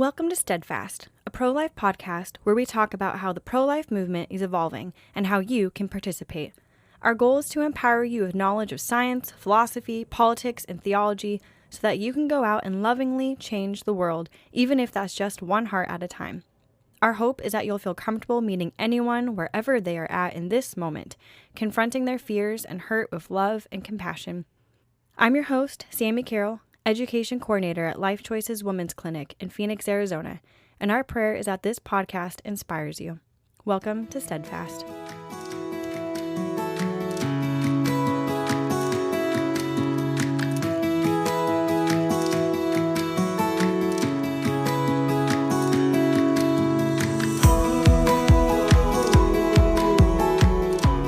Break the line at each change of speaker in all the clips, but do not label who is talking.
Welcome to Steadfast, a pro-life podcast where we talk about how the pro-life movement is evolving and how you can participate. Our goal is to empower you with knowledge of science, philosophy, politics, and theology so that you can go out and lovingly change the world, even if that's just one heart at a time. Our hope is that you'll feel comfortable meeting anyone wherever they are at in this moment, confronting their fears and hurt with love and compassion. I'm your host, Sammie Carroll, Education Coordinator at Life Choices Women's Clinic in Phoenix, Arizona, and our prayer is that this podcast inspires you. Welcome to Steadfast.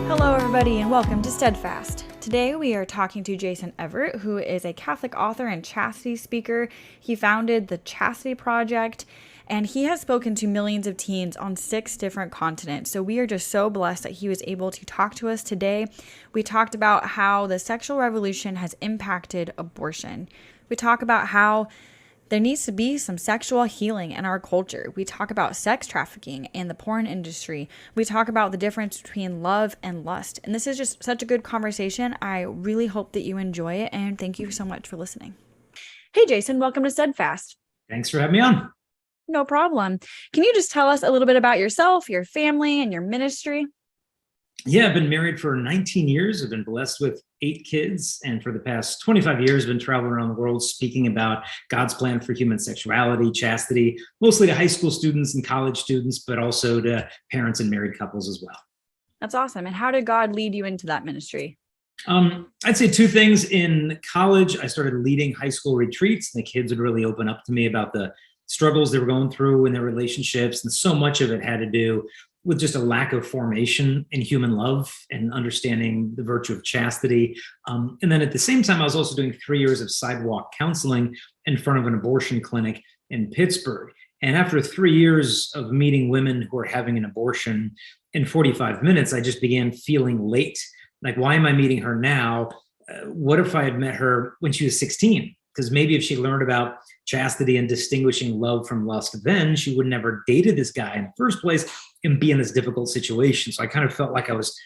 Hello, everybody, and welcome to Steadfast. Today we are talking to Jason Evert, who is a Catholic author and chastity speaker. He founded the Chastity Project, and he has spoken to millions of teens on 6 different continents. So we are just so blessed that he was able to talk to us today. We talked about how the sexual revolution has impacted abortion. We talk about how there needs to be some sexual healing in our culture. We talk about sex trafficking and the porn industry. We talk about the difference between love and lust. And this is just such a good conversation. I really hope that you enjoy it. And thank you so much for listening. Hey, Jason, welcome to Steadfast.
Thanks for having me on.
No problem. Can you just tell us a little bit about yourself, your family, and your ministry?
Yeah, I've been married for 19 years. I've been blessed with 8 kids. And for the past 25 years, I've been traveling around the world speaking about God's plan for human sexuality, chastity, mostly to high school students and college students, but also to parents and married couples as well.
That's awesome. And how did God lead you into that ministry?
I'd say 2 things. In college, I started leading high school retreats, and the kids would really open up to me about the struggles they were going through in their relationships. And so much of it had to do with just a lack of formation in human love and understanding the virtue of chastity. And then at the same time, I was also doing 3 years of sidewalk counseling in front of an abortion clinic in Pittsburgh. And after 3 years of meeting women who are having an abortion in 45 minutes, I just began feeling late. Like, why am I meeting her now? What if I had met her when she was 16? Because maybe if she learned about chastity and distinguishing love from lust, then she would never dated this guy in the first place and be in this difficult situation. So I kind of felt like I was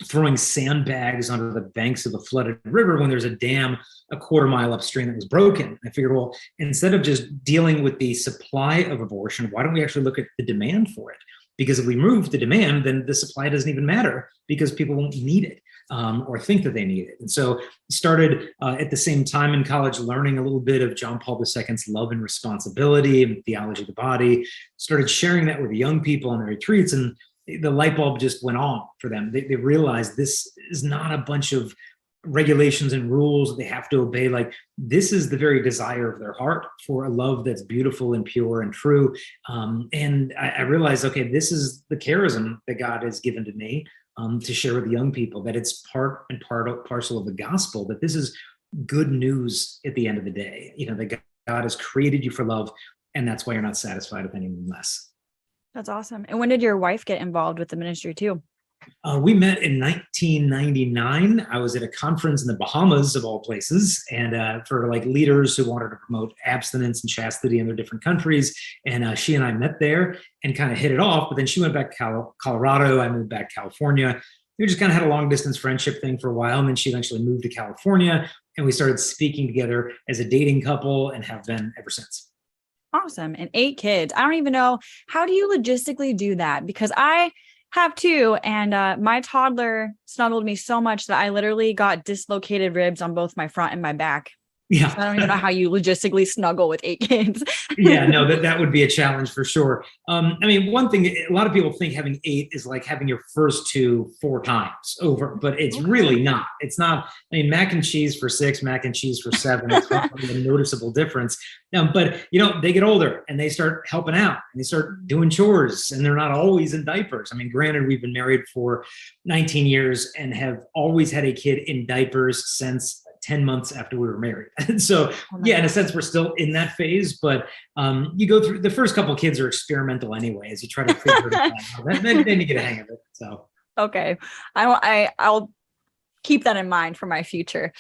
throwing sandbags onto the banks of a flooded river when there's a dam a quarter mile upstream that was broken. I figured, well, instead of just dealing with the supply of abortion, why don't we actually look at the demand for it? Because if we remove the demand, then the supply doesn't even matter because people won't need it. Or think that they need it. And so started at the same time in college learning a little bit of John Paul II's love and responsibility and theology of the body, started sharing that with young people on their retreats, and the light bulb just went on for them. They realized this is not a bunch of regulations and rules that they have to obey. Like, this is the very desire of their heart for a love that's beautiful and pure and true. And I realized, okay, this is the charism that God has given to me. To share with young people, that it's part and parcel of the gospel, that this is good news at the end of the day. You know, that God has created you for love, and that's why you're not satisfied with anything less.
That's awesome. And when did your wife get involved with the ministry too?
We met in 1999. I was at a conference in the Bahamas, of all places, and for like leaders who wanted to promote abstinence and chastity in their different countries. And she and I met there and kind of hit it off. But then she went back to Colorado. I moved back to California. We just kind of had a long distance friendship thing for a while. And then she eventually moved to California, and we started speaking together as a dating couple and have been ever since.
Awesome. And 8 kids. I don't even know, how do you logistically do that? Because I have 2, and my toddler snuggled me so much that I literally got dislocated ribs on both my front and my back.
Yeah.
So I don't even know how you logistically snuggle with 8 kids.
Yeah, no, that would be a challenge for sure. I mean, one thing, a lot of people think having 8 is like having your first 2 4 times over, but it's really not. It's not. I mean, mac and cheese for 6, mac and cheese for 7. It's not really a noticeable difference. But you know, they get older and they start helping out and they start doing chores, and they're not always in diapers. I mean, granted, we've been married for 19 years and have always had a kid in diapers since 10 months after we were married. And so, in a sense, we're still in that phase, but you go through the first couple of kids are experimental anyway, as you try to figure it out. Then you get a hang of it. So,
okay. I'll keep that in mind for my future.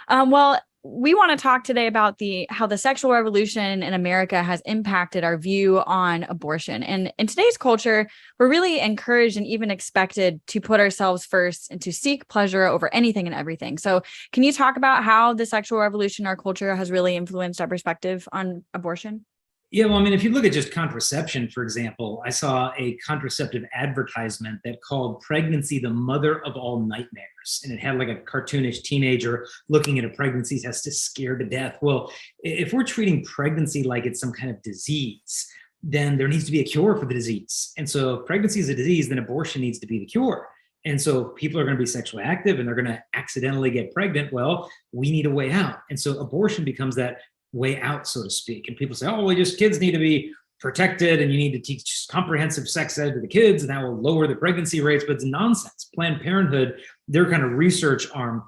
Well, we want to talk today about how the sexual revolution in America has impacted our view on abortion. And in today's culture, we're really encouraged and even expected to put ourselves first and to seek pleasure over anything and everything. So can you talk about how the sexual revolution in our culture has really influenced our perspective on abortion?
Yeah, well, I mean, if you look at just contraception, for example, I saw a contraceptive advertisement that called pregnancy the mother of all nightmares. And it had like a cartoonish teenager looking at a pregnancy test, just scared to death. Well, if we're treating pregnancy like it's some kind of disease, then there needs to be a cure for the disease. And so if pregnancy is a disease, then abortion needs to be the cure. And so people are going to be sexually active and they're going to accidentally get pregnant. Well, we need a way out. And so abortion becomes that way out, so to speak. And people say, oh, well, just kids need to be protected and you need to teach comprehensive sex ed to the kids and that will lower the pregnancy rates. But it's nonsense. Planned Parenthood, their kind of research arm,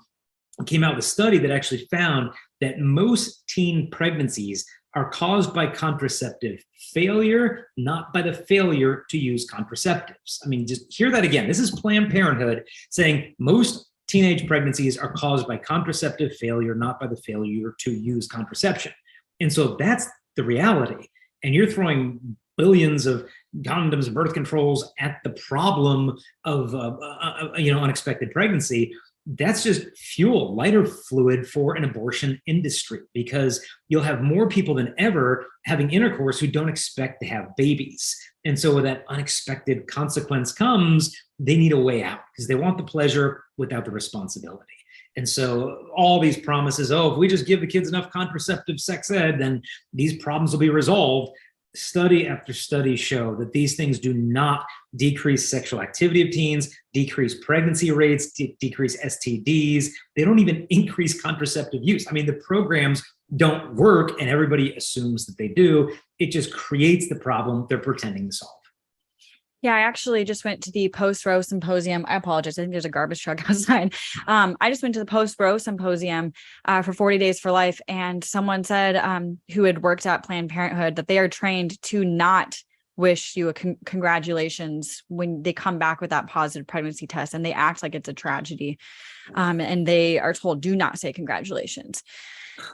came out with a study that actually found that most teen pregnancies are caused by contraceptive failure, not by the failure to use contraceptives. I mean, just hear that again. This is Planned Parenthood saying most teenage pregnancies are caused by contraceptive failure, not by the failure to use contraception. And so that's the reality. And you're throwing billions of condoms and birth controls at the problem of unexpected pregnancy. That's just fuel, lighter fluid for an abortion industry, because you'll have more people than ever having intercourse who don't expect to have babies. And so when that unexpected consequence comes, they need a way out because they want the pleasure without the responsibility. And so all these promises, oh, if we just give the kids enough contraceptive sex ed, then these problems will be resolved. Study after study show that these things do not decrease sexual activity of teens, decrease pregnancy rates, decrease STDs. They don't even increase contraceptive use. I mean, the programs don't work and everybody assumes that they do. It just creates the problem they're pretending to solve.
Yeah, I actually just went to the post-Roe symposium. I apologize. I think there's a garbage truck outside. I just went to the post-Roe symposium for 40 Days for Life. And someone said who had worked at Planned Parenthood that they are trained to not wish you a congratulations when they come back with that positive pregnancy test. And they act like it's a tragedy. And they are told, do not say congratulations.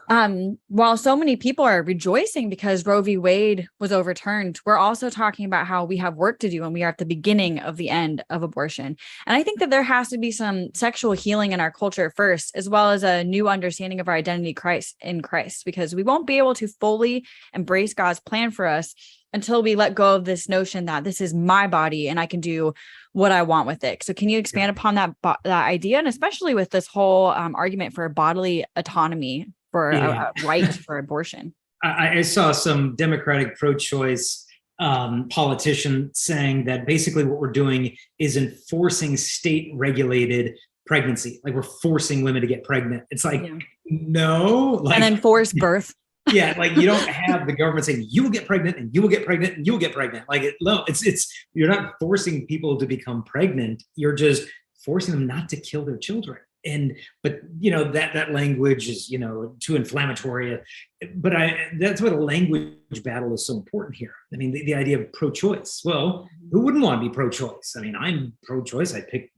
While so many people are rejoicing because Roe v. Wade was overturned, we're also talking about how we have work to do and we are at the beginning of the end of abortion. And I think that there has to be some sexual healing in our culture first, as well as a new understanding of our identity in Christ, because we won't be able to fully embrace God's plan for us until we let go of this notion that this is my body and I can do what I want with it. So can you expand upon that idea, and especially with this whole argument for bodily autonomy for a right for abortion?
I saw some Democratic pro-choice politician saying that basically what we're doing is enforcing state-regulated pregnancy. Like we're forcing women to get pregnant. It's like, no. Like,
and then forced birth.
Yeah, like you don't have the government saying you will get pregnant and you will get pregnant and you will get pregnant. Like it's you're not forcing people to become pregnant. You're just forcing them not to kill their children. But that language is too inflammatory. But that's why the language battle is so important here. I mean, the idea of pro-choice. Well, who wouldn't want to be pro-choice? I mean, I'm pro-choice. I picked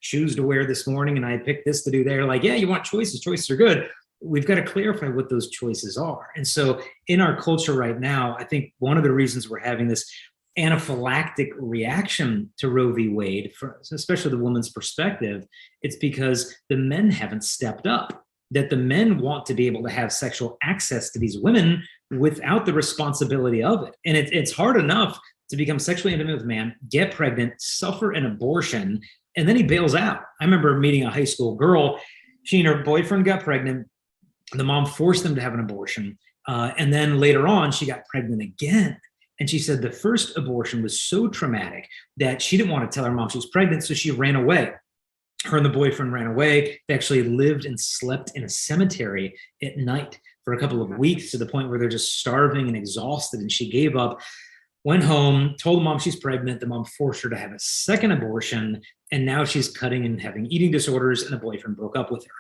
shoes to wear this morning, and I picked this to do there. Like, yeah, you want choices. Choices are good. We've got to clarify what those choices are. And so, in our culture right now, I think one of the reasons we're having this anaphylactic reaction to Roe v. Wade, especially the woman's perspective, it's because the men haven't stepped up, that the men want to be able to have sexual access to these women without the responsibility of it. And it's hard enough to become sexually intimate with a man, get pregnant, suffer an abortion, and then he bails out. I remember meeting a high school girl. She and her boyfriend got pregnant. The mom forced them to have an abortion. And then later on, she got pregnant again. And she said the first abortion was so traumatic that she didn't want to tell her mom she was pregnant, so she ran away. Her and the boyfriend ran away. They actually lived and slept in a cemetery at night for a couple of weeks, to the point where they're just starving and exhausted. And she gave up, went home, told the mom she's pregnant. The mom forced her to have a second abortion. And now she's cutting and having eating disorders, and the boyfriend broke up with her.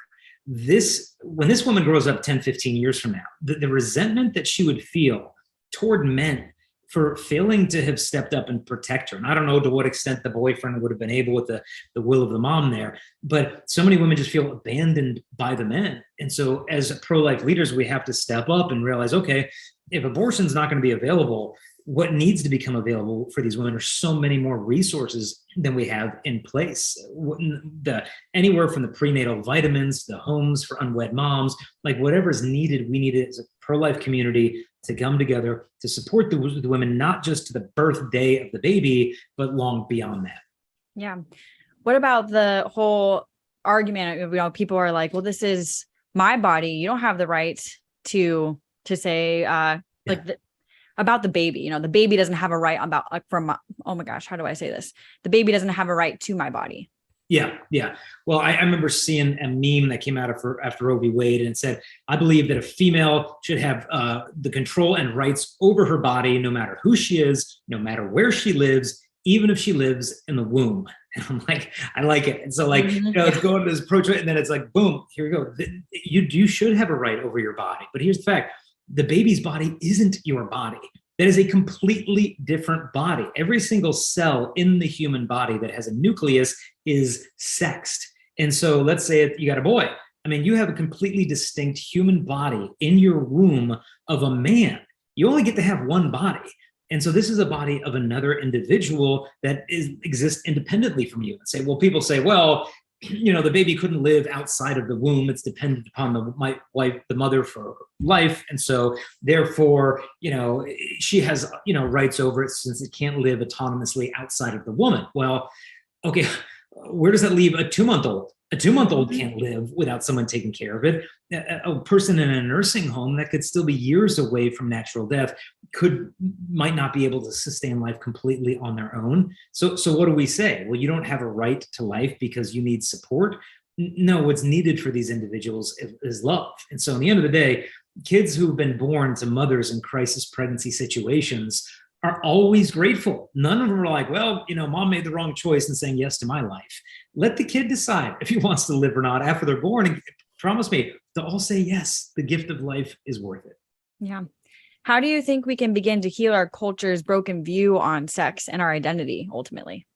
When this woman grows up 10, 15 years from now, the resentment that she would feel toward men for failing to have stepped up and protect her. And I don't know to what extent the boyfriend would have been able with the will of the mom there, but so many women just feel abandoned by the men. And so as pro-life leaders, we have to step up and realize, okay, if abortion is not going to be available, what needs to become available for these women are so many more resources than we have in place. Anywhere from the prenatal vitamins, the homes for unwed moms, like whatever is needed, we need it as a pro-life community to come together to support the women, not just to the birthday of the baby, but long beyond that.
Yeah. What about the whole argument? People are like, well, this is my body. You don't have the right to say, about the baby, the baby doesn't have a right oh my gosh, how do I say this? The baby doesn't have a right to my body.
Yeah. Well, I remember seeing a meme that came out after Roe v. Wade, and it said, I believe that a female should have the control and rights over her body, no matter who she is, no matter where she lives, even if she lives in the womb. And I'm like, I like it. And so it's going to this pro-choice, and then it's like, boom, here we go. You should have a right over your body. But here's the fact. The baby's body isn't your body. That is a completely different body. Every single cell in the human body that has a nucleus is sexed. And so let's say you got a boy. I mean, you have a completely distinct human body in your womb of a man. You only get to have one body. And so this is a body of another individual that exists independently from you. And say, well, people say, well, the baby couldn't live outside of the womb. It's dependent upon the mother for life. And so therefore, she has, rights over it since it can't live autonomously outside of the woman. Well, okay, where does that leave a 2-month-old? A 2-month-old can't live without someone taking care of it. A person in a nursing home that could still be years away from natural death might not be able to sustain life completely on their own. So what do we say? Well, you don't have a right to life because you need support. No, what's needed for these individuals is love. And so in the end of the day, kids who've been born to mothers in crisis pregnancy situations are always grateful. None of them are like, well, mom made the wrong choice in saying yes to my life. Let the kid decide if he wants to live or not after they're born. And promise me, they'll all say yes. The gift of life is worth it.
Yeah. How do you think we can begin to heal our culture's broken view on sex and our identity ultimately?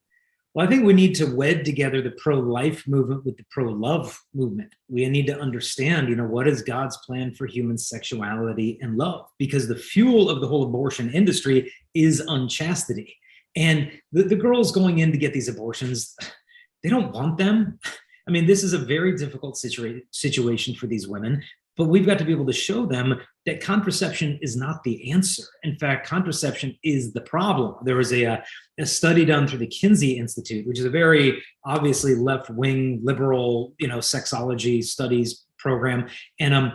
Well, I think we need to wed together the pro-life movement with the pro-love movement. We need to understand, what is God's plan for human sexuality and love? Because the fuel of the whole abortion industry is unchastity. And the girls going in to get these abortions, they don't want them. I mean, this is a very difficult situation for these women, but we've got to be able to show them that contraception is not the answer. In fact, contraception is the problem. There was a study done through the Kinsey Institute, which is a very obviously left-wing liberal, sexology studies program. And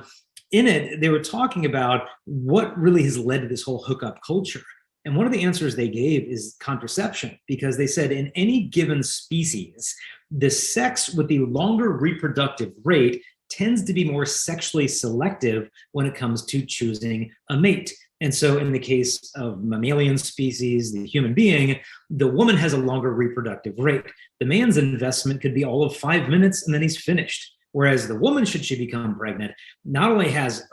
in it, they were talking about what really has led to this whole hookup culture. And one of the answers they gave is contraception, because they said in any given species, the sex with the longer reproductive rate tends to be more sexually selective when it comes to choosing a mate. And so in the case of mammalian species, the human being, the woman has a longer reproductive rate. The man's investment could be all of 5 minutes and then he's finished. Whereas the woman, should she become pregnant, not only has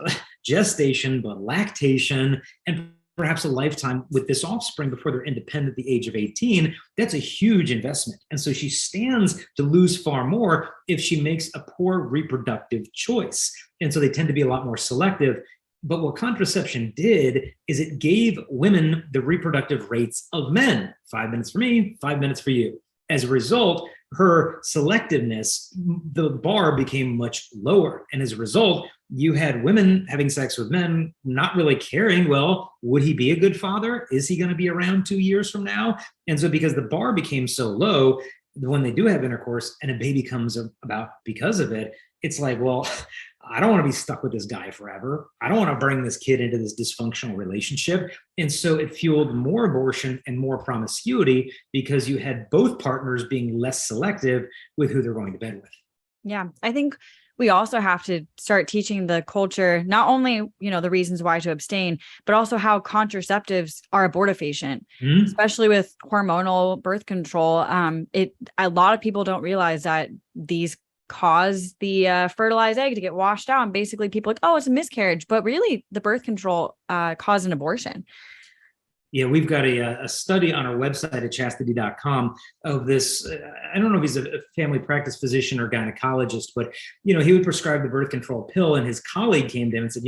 gestation, but lactation and perhaps a lifetime with this offspring before they're independent at the age of 18. That's a huge investment. And so she stands to lose far more if she makes a poor reproductive choice. And so they tend to be a lot more selective. But what contraception did is it gave women the reproductive rates of men. 5 minutes for me, 5 minutes for you. As a result, her selectiveness, the bar became much lower. And as a result, you had women having sex with men, not really caring, well, would he be a good father? Is he going to be around 2 years from now? And so because the bar became so low, when they do have intercourse and a baby comes about because of it, it's like, well, I don't want to be stuck with this guy forever. I don't want to bring this kid into this dysfunctional relationship. And so it fueled more abortion and more promiscuity because you had both partners being less selective with who they're going to bed with.
Yeah. I think we also have to start teaching the culture, not only, the reasons why to abstain, but also how contraceptives are abortifacient, especially with hormonal birth control. A lot of people don't realize that these cause the fertilized egg to get washed out. And basically people are like, oh, it's a miscarriage. But really the birth control caused an abortion.
Yeah, we've got a study on our website at chastity.com of this. I don't know if he's a family practice physician or gynecologist, but he would prescribe the birth control pill, and his colleague came to him and said,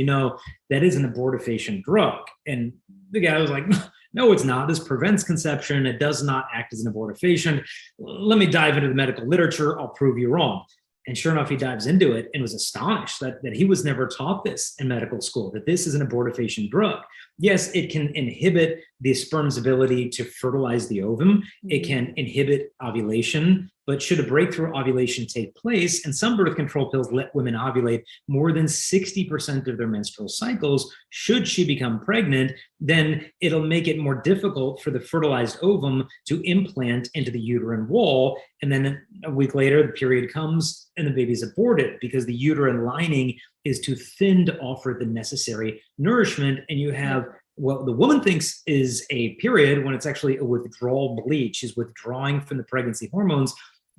that is an abortifacient drug. And the guy was like, no, it's not. This prevents conception. It does not act as an abortifacient. Let me dive into the medical literature. I'll prove you wrong. And sure enough, he dives into it and was astonished that he was never taught this in medical school, that this is an abortifacient drug. Yes, it can inhibit the sperm's ability to fertilize the ovum. It can inhibit ovulation, but should a breakthrough ovulation take place, and some birth control pills let women ovulate more than 60% of their menstrual cycles, should she become pregnant, then it'll make it more difficult for the fertilized ovum to implant into the uterine wall. And then a week later, the period comes and the baby's aborted because the uterine lining is too thin to offer the necessary nourishment. And you have what the woman thinks is a period when it's actually a withdrawal bleed. She's withdrawing from the pregnancy hormones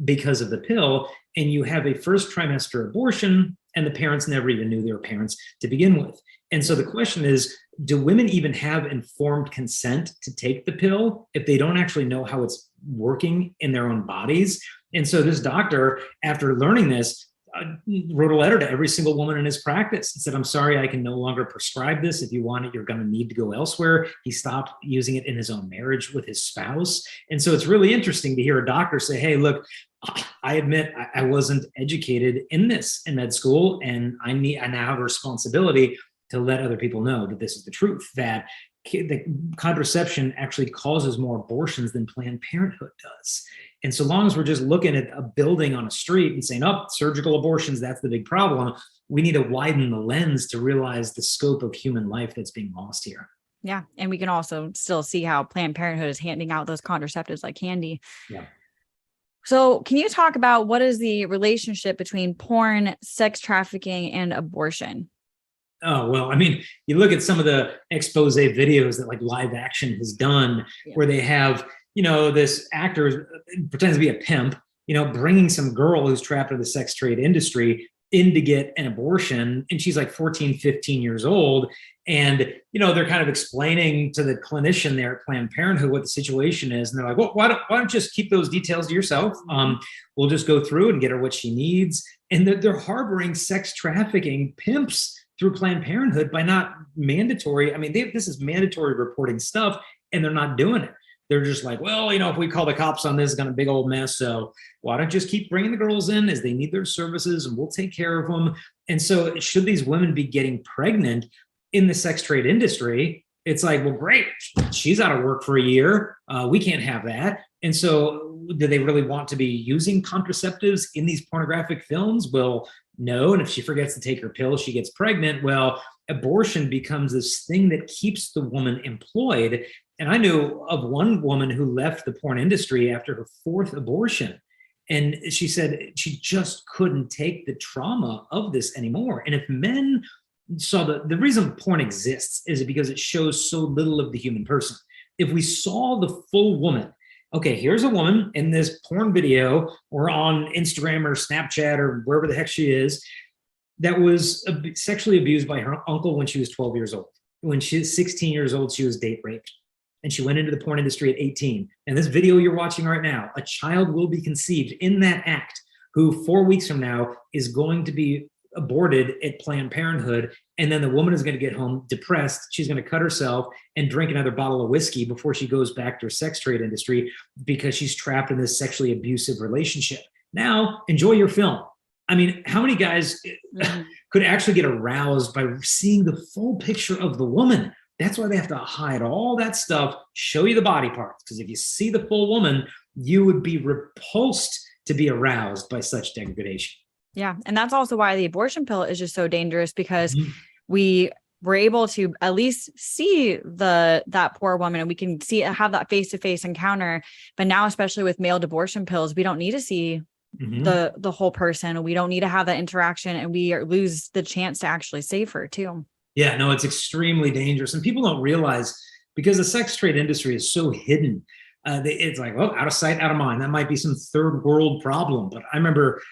because of the pill. And you have a first trimester abortion, and the parents never even knew they were parents to begin with. And so the question is, do women even have informed consent to take the pill if they don't actually know how it's working in their own bodies? And so this doctor, after learning this, wrote a letter to every single woman in his practice and said, I'm sorry, I can no longer prescribe this. If you want it, you're going to need to go elsewhere. He stopped using it in his own marriage with his spouse. And so it's really interesting to hear a doctor say, hey, look, I admit I wasn't educated in this in med school, and I now have a responsibility to let other people know that this is the truth, that the contraception actually causes more abortions than Planned Parenthood does. And so long as we're just looking at a building on a street and saying, oh, surgical abortions, that's the big problem, we need to widen the lens to realize the scope of human life that's being lost here.
Yeah. And we can also still see how Planned Parenthood is handing out those contraceptives like candy.
Yeah.
So can you talk about what is the relationship between porn, sex trafficking, and abortion?
Oh, well, I mean, you look at some of the expose videos that like Live Action has done, where they have, this actor pretends to be a pimp, bringing some girl who's trapped in the sex trade industry in to get an abortion. And she's like 14, 15 years old. And, they're kind of explaining to the clinician there at Planned Parenthood what the situation is. And they're like, well, why don't you just keep those details to yourself? We'll just go through and get her what she needs. And they're harboring sex trafficking pimps through Planned Parenthood by not mandatory. I mean, this is mandatory reporting stuff, and they're not doing it. They're just like, well, if we call the cops on this, it's going to be a big old mess. So why don't you just keep bringing the girls in as they need their services, and we'll take care of them. And so should these women be getting pregnant in the sex trade industry, it's like, well, great. She's out of work for a year. We can't have that. And so do they really want to be using contraceptives in these pornographic films? Well, no. And if she forgets to take her pill, she gets pregnant. Well, abortion becomes this thing that keeps the woman employed. And I knew of one woman who left the porn industry after her fourth abortion. And she said she just couldn't take the trauma of this anymore. And if men saw the reason porn exists is because it shows so little of the human person. If we saw the full woman, okay, here's a woman in this porn video or on Instagram or Snapchat or wherever the heck she is, that was sexually abused by her uncle when she was 12 years old. When she was 16 years old, she was date raped. And she went into the porn industry at 18. And this video you're watching right now, a child will be conceived in that act who 4 weeks from now is going to be aborted at Planned Parenthood. And then the woman is going to get home depressed. She's going to cut herself and drink another bottle of whiskey before she goes back to her sex trade industry because she's trapped in this sexually abusive relationship. Now, enjoy your film. I mean, how many guys could actually get aroused by seeing the full picture of the woman? That's why they have to hide all that stuff, show you the body parts. Because if you see the full woman, you would be repulsed to be aroused by such degradation.
Yeah. And that's also why the abortion pill is just so dangerous, because we were able to at least see that poor woman, and we can have that face-to-face encounter. But now, especially with mailed abortion pills, we don't need to see the whole person. We don't need to have that interaction, and we lose the chance to actually save her too.
Yeah, no, it's extremely dangerous. And people don't realize, because the sex trade industry is so hidden, it's like, well, out of sight, out of mind. That might be some third world problem. But I remember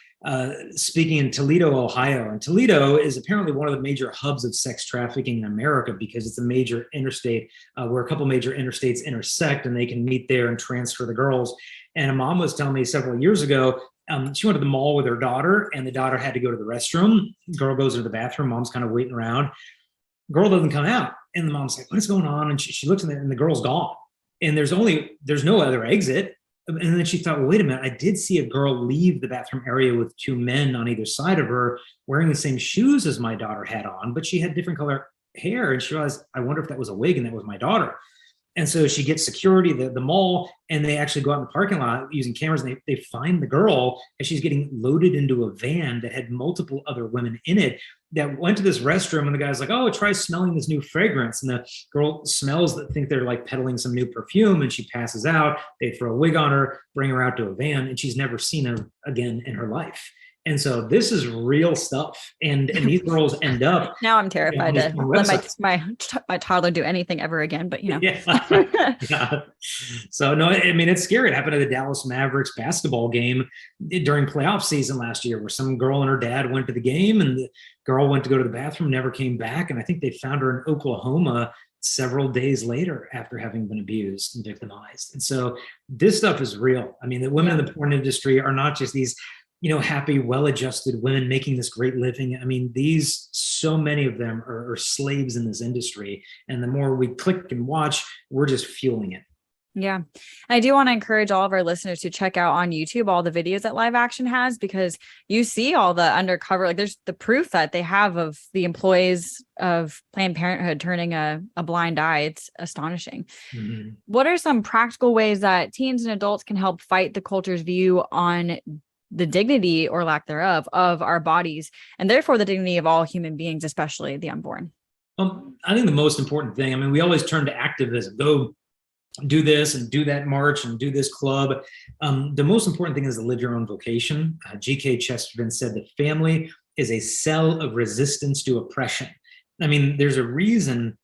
speaking in Toledo, Ohio. And Toledo is apparently one of the major hubs of sex trafficking in America because it's a major interstate where a couple major interstates intersect and they can meet there and transfer the girls. And a mom was telling me several years ago, she went to the mall with her daughter and the daughter had to go to the restroom. Girl goes into the bathroom. Mom's kind of waiting around. Girl doesn't come out. And the mom's like, what is going on? And she looks in there and the girl's gone. And there's no other exit. And then she thought, well, wait a minute, I did see a girl leave the bathroom area with two men on either side of her wearing the same shoes as my daughter had on, but she had different color hair. And she realized, I wonder if that was a wig and that was my daughter. And so she gets security, the mall, and they actually go out in the parking lot using cameras and they find the girl as she's getting loaded into a van that had multiple other women in it that went to this restroom. And the guy's like, oh, try smelling this new fragrance. And the girl smells that think they're like peddling some new perfume and she passes out. They throw a wig on her, bring her out to a van, and she's never seen her again in her life. And so this is real stuff. And these girls end up.
Now I'm terrified to let my toddler do anything ever again, but
Yeah. Yeah. So no, I mean, it's scary. It happened at the Dallas Mavericks basketball game during playoff season last year where some girl and her dad went to the game and the girl went to go to the bathroom, never came back. And I think they found her in Oklahoma several days later after having been abused and victimized. And so this stuff is real. I mean, the women in the porn industry are not just these happy, well-adjusted women making this great living. I mean, so many of them are slaves in this industry. And the more we click and watch, we're just fueling it.
Yeah. I do want to encourage all of our listeners to check out on YouTube all the videos that Live Action has, because you see all the undercover, like there's the proof that they have of the employees of Planned Parenthood turning a blind eye. It's astonishing. Mm-hmm. What are some practical ways that teens and adults can help fight the culture's view on the dignity or lack thereof of our bodies, and therefore the dignity of all human beings, especially the unborn?
I think the most important thing, I mean, we always turn to activism, go do this and do that march and do this club. The most important thing is to live your own vocation. G.K. Chesterton said that family is a cell of resistance to oppression. I mean, there's a reason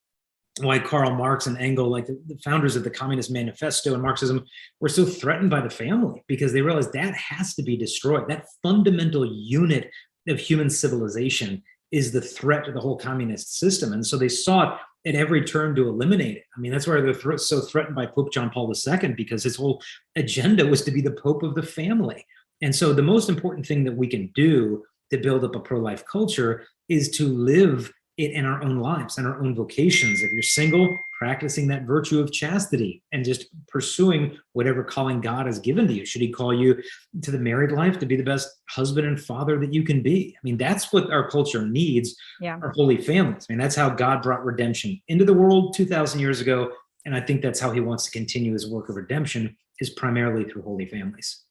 why Karl Marx and Engels, like the founders of the Communist Manifesto and Marxism, were so threatened by the family, because they realized that has to be destroyed. That fundamental unit of human civilization is the threat to the whole communist system. And so they sought at every turn to eliminate it. I mean, that's why they're so threatened by Pope John Paul II, because his whole agenda was to be the Pope of the family. And so the most important thing that we can do to build up a pro-life culture is to live it in our own lives and our own vocations. If you're single, practicing that virtue of chastity and just pursuing whatever calling God has given to you. Should he call you to the married life to be the best husband and father that you can be? I mean, that's what our culture needs, our holy families. I mean, that's how God brought redemption into the world 2,000 years ago. And I think that's how he wants to continue his work of redemption, is primarily through holy families.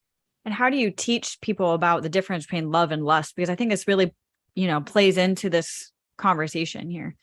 And how do you teach people about the difference between love and lust? Because I think this really, plays into this conversation here.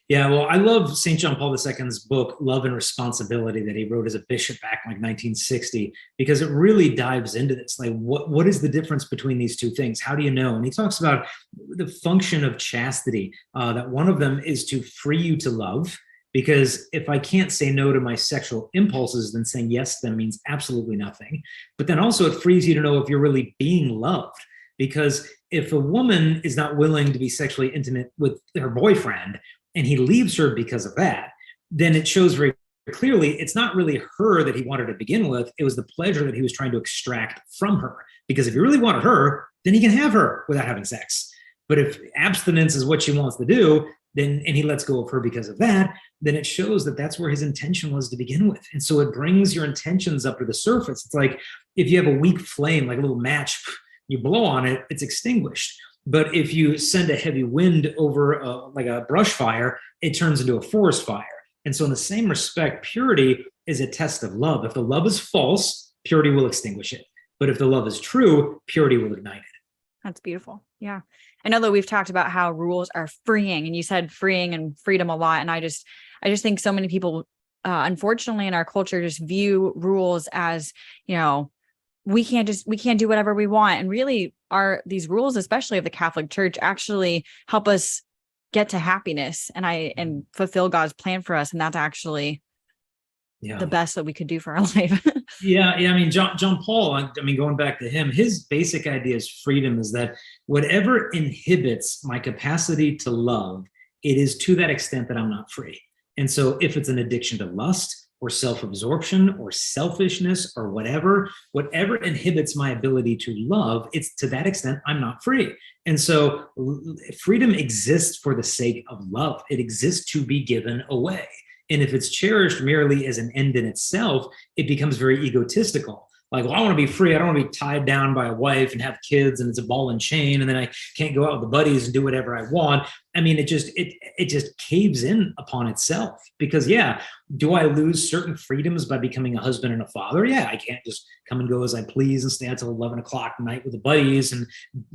Yeah, well, I love St. John Paul II's book, Love and Responsibility, that he wrote as a bishop back in like 1960, because it really dives into this. Like, what is the difference between these two things? How do you know? And he talks about the function of chastity, that one of them is to free you to love, because if I can't say no to my sexual impulses, then saying yes to them means absolutely nothing. But then also it frees you to know if you're really being loved, because if a woman is not willing to be sexually intimate with her boyfriend and he leaves her because of that, then it shows very clearly it's not really her that he wanted to begin with. It was the pleasure that he was trying to extract from her. Because if he really wanted her, then he can have her without having sex. But if abstinence is what she wants to do, then and he lets go of her because of that, then it shows that that's where his intention was to begin with. And so it brings your intentions up to the surface. It's like if you have a weak flame, like a little match, you blow on it, it's extinguished. But if you send a heavy wind over like a brush fire, it turns into a forest fire. And so in the same respect, purity is a test of love. If the love is false, purity will extinguish it. But if the love is true, purity will ignite it.
That's beautiful. Yeah. I know that we've talked about how rules are freeing, and you said freeing and freedom a lot. And I just think so many people, unfortunately in our culture, just view rules as, we can't do whatever we want. And really these rules, especially of the Catholic Church, actually help us get to happiness and fulfill God's plan for us. And that's actually
Yeah.
the best that we could do for our life.
Yeah. I mean, John Paul, I mean, going back to him, his basic idea is freedom is that whatever inhibits my capacity to love, it is to that extent that I'm not free. And so if it's an addiction to lust or self-absorption or selfishness or whatever inhibits my ability to love, it's to that extent I'm not free. And so freedom exists for the sake of love. It exists to be given away. And if it's cherished merely as an end in itself, it becomes very egotistical. Like, well, I want to be free. I don't want to be tied down by a wife and have kids and it's a ball and chain. And then I can't go out with the buddies and do whatever I want. I mean, it just caves in upon itself because do I lose certain freedoms by becoming a husband and a father? Yeah, I can't just come and go as I please and stay until 11 o'clock at night with the buddies and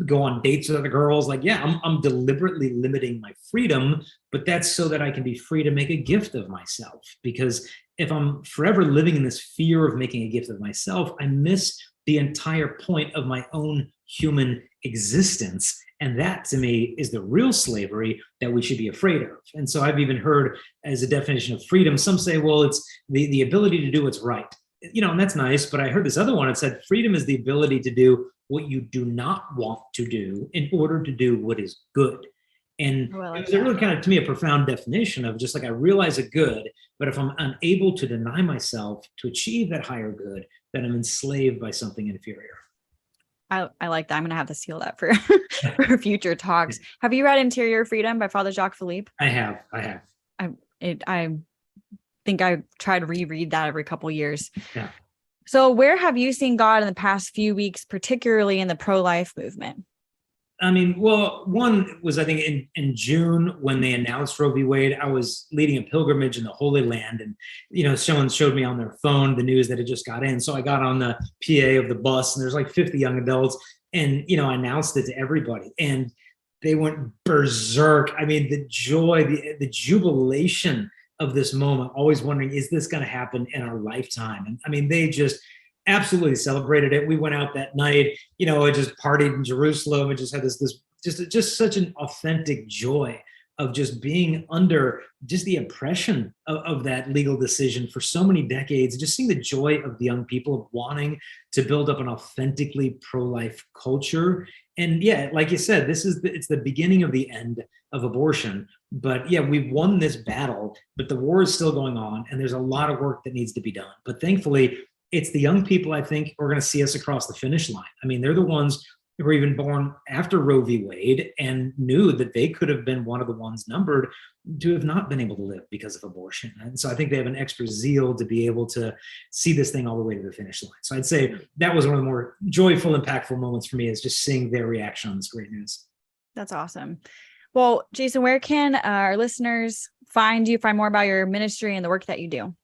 go on dates with other girls. Like, I'm deliberately limiting my freedom, but that's so that I can be free to make a gift of myself. Because if I'm forever living in this fear of making a gift of myself, I miss the entire point of my own human existence. And that to me is the real slavery that we should be afraid of. And so I've even heard as a definition of freedom, some say, well, it's the ability to do what's right. And that's nice. But I heard this other one. It said freedom is the ability to do what you do not want to do in order to do what is good. And it was a really kind of, to me, a profound definition of just like I realize a good, but if I'm unable to deny myself to achieve that higher good, then I'm enslaved by something inferior.
I like that. I'm going to have to steal that for, for future talks. Have you read Interior Freedom by Father Jacques Philippe?
I have.
I think I try to reread that every couple of years.
Yeah.
So where have you seen God in the past few weeks, particularly in the pro-life movement?
I mean, well, one was, I think, in June when they announced Roe v. Wade, I was leading a pilgrimage in the Holy Land. And, someone showed me on their phone the news that it just got in. So I got on the PA of the bus and there's like 50 young adults. And, I announced it to everybody. And they went berserk. I mean, the joy, the jubilation of this moment, always wondering, is this going to happen in our lifetime? And I mean, they just absolutely celebrated it. We went out that night, I just partied in Jerusalem and just had this just such an authentic joy of just being under just the oppression of that legal decision for so many decades, just seeing the joy of the young people of wanting to build up an authentically pro-life culture. And like you said, it's the beginning of the end of abortion. But we've won this battle, but the war is still going on and there's a lot of work that needs to be done. But thankfully, it's the young people, I think, who are going to see us across the finish line. I mean, they're the ones who were even born after Roe v. Wade and knew that they could have been one of the ones numbered to have not been able to live because of abortion. And so I think they have an extra zeal to be able to see this thing all the way to the finish line. So I'd say that was one of the more joyful, impactful moments for me, is just seeing their reaction on this great news.
That's awesome. Well, Jason, where can our listeners find more about your ministry and the work that you do?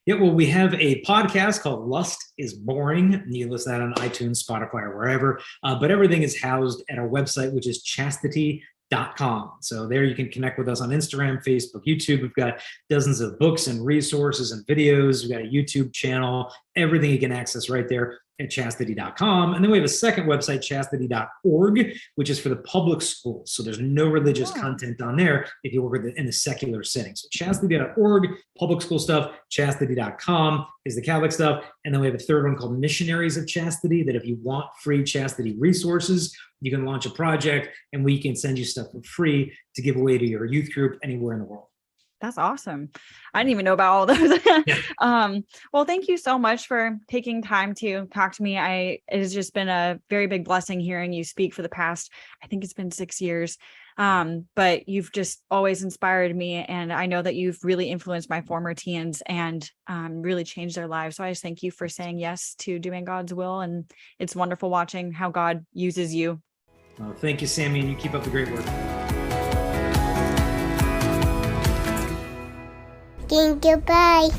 Yeah, well, we have a podcast called Lust is Boring. And you can listen to that on iTunes, Spotify, or wherever. But everything is housed at our website, which is chastity.com. So there you can connect with us on Instagram, Facebook, YouTube. We've got dozens of books and resources and videos. We've got a YouTube channel, everything you can access right there at chastity.com. And then we have a second website, chastity.org, which is for the public schools. So there's no religious content on there if you work in the secular setting. So chastity.org, public school stuff, chastity.com is the Catholic stuff. And then we have a third one called Missionaries of Chastity, that if you want free chastity resources, you can launch a project and we can send you stuff for free to give away to your youth group anywhere in the world.
That's awesome. I didn't even know about all those. Well, thank you so much for taking time to talk to me. It has just been a very big blessing hearing you speak for the past, I think it's been 6 years. But you've just always inspired me. And I know that you've really influenced my former teens and really changed their lives. So I just thank you for saying yes to doing God's will. And it's wonderful watching how God uses you.
Well, thank you, Sammie, and you keep up the great work.
Thank you. Bye.